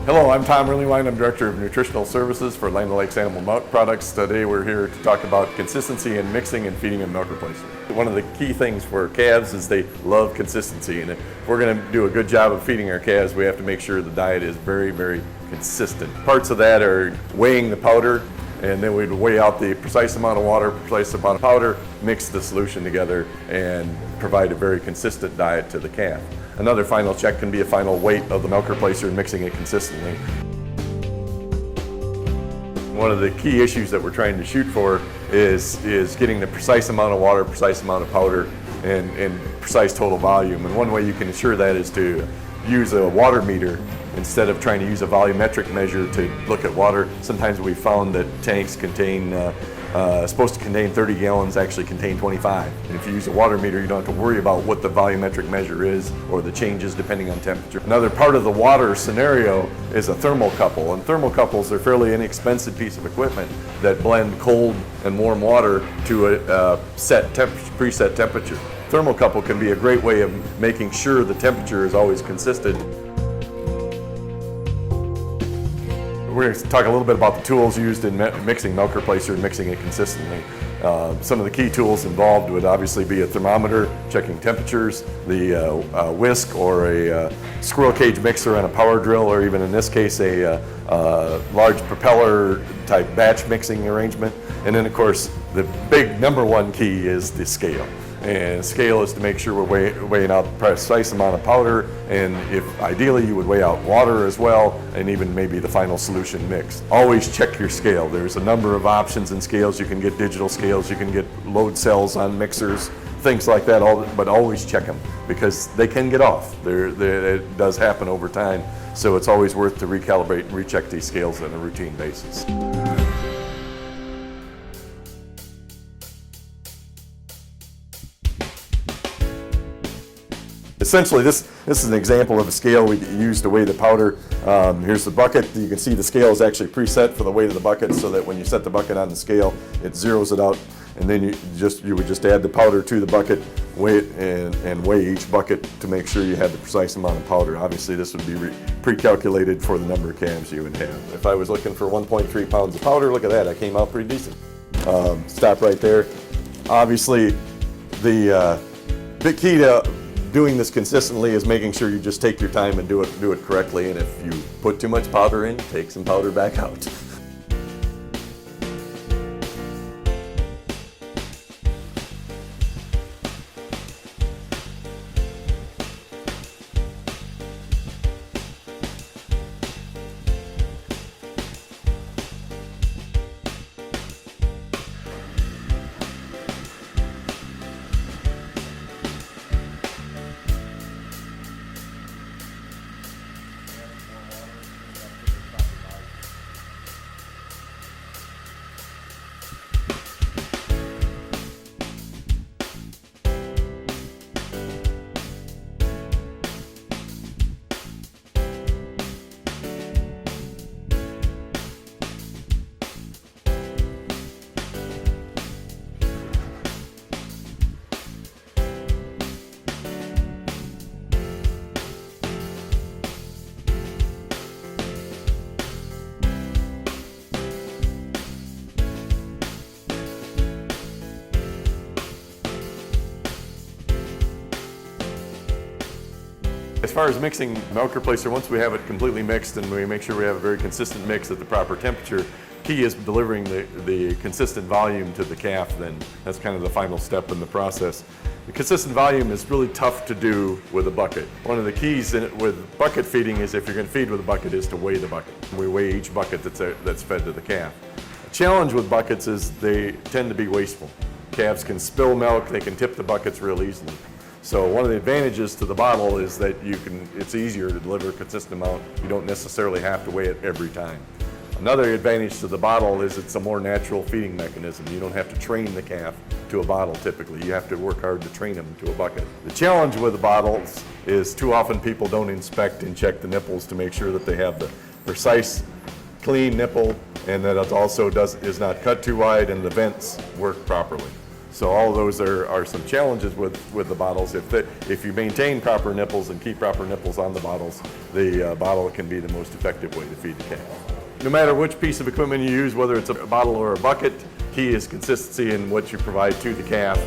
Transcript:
Hello, I'm Tom Rilliewine. I'm Director of Nutritional Services for Land O'Lakes Animal Milk Products. Today we're here to talk about consistency in mixing and feeding a milk replacer. One of the key things for calves is they love consistency, and if we're going to do a good job of feeding our calves, we have to make sure the diet is very, very consistent. Parts of that are weighing the powder, and then we'd weigh out the precise amount of water, precise amount of powder, mix the solution together, and provide a very consistent diet to the calf. Another final check can be a final weight of the milk replacer and mixing it consistently. One of the key issues that we're trying to shoot for is getting the precise amount of water, precise amount of powder, and precise total volume. And one way you can ensure that is to use a water meter instead of trying to use a volumetric measure to look at water. Sometimes we found that tanks supposed to contain 30 gallons actually contain 25. And if you use a water meter, you don't have to worry about what the volumetric measure is or the changes depending on temperature. Another part of the water scenario is a thermocouple, and thermocouples are a fairly inexpensive piece of equipment that blend cold and warm water to a preset temperature. Thermocouple can be a great way of making sure the temperature is always consistent. We're going to talk a little bit about the tools used in mixing milk replacer and mixing it consistently. Some of the key tools involved would obviously be a thermometer, checking temperatures, the whisk or a squirrel cage mixer on a power drill, or even in this case a large propeller type batch mixing arrangement. And then of course the big number one key is the scale. And scale is to make sure we're weighing out the precise amount of powder, and if ideally you would weigh out water as well, and even maybe the final solution mix. Always check your scale. There's a number of options in scales. You can get digital scales, you can get load cells on mixers, things like that, but always check them because they can get off. It does happen over time, so it's always worth to recalibrate and recheck these scales on a routine basis. Essentially, this is an example of a scale we use to weigh the powder. Here's the bucket. You can see the scale is actually preset for the weight of the bucket, so that when you set the bucket on the scale, it zeroes it out, and then you would just add the powder to the bucket, weigh it, and weigh each bucket to make sure you had the precise amount of powder. Obviously, this would be pre-calculated for the number of calves you would have. If I was looking for 1.3 pounds of powder, look at that, I came out pretty decent. Stop right there. Obviously, the big key to doing this consistently is making sure you just take your time and do it correctly, and if you put too much powder in, take some powder back out. As far as mixing milk replacer, once we have it completely mixed and we make sure we have a very consistent mix at the proper temperature, key is delivering the consistent volume to the calf. Then that's kind of the final step in the process. The consistent volume is really tough to do with a bucket. One of the keys with bucket feeding is, if you're going to feed with a bucket, is to weigh the bucket. We weigh each bucket that's fed to the calf. The challenge with buckets is they tend to be wasteful. Calves can spill milk, they can tip the buckets real easily. So one of the advantages to the bottle is that it's easier to deliver a consistent amount. You don't necessarily have to weigh it every time. Another advantage to the bottle is it's a more natural feeding mechanism. You don't have to train the calf to a bottle typically. You have to work hard to train them to a bucket. The challenge with the bottles is too often people don't inspect and check the nipples to make sure that they have the precise, clean nipple, and that it also is not cut too wide and the vents work properly. So all of those are some challenges with the bottles. If you maintain proper nipples and keep proper nipples on the bottles, the bottle can be the most effective way to feed the calf. No matter which piece of equipment you use, whether it's a bottle or a bucket, key is consistency in what you provide to the calf.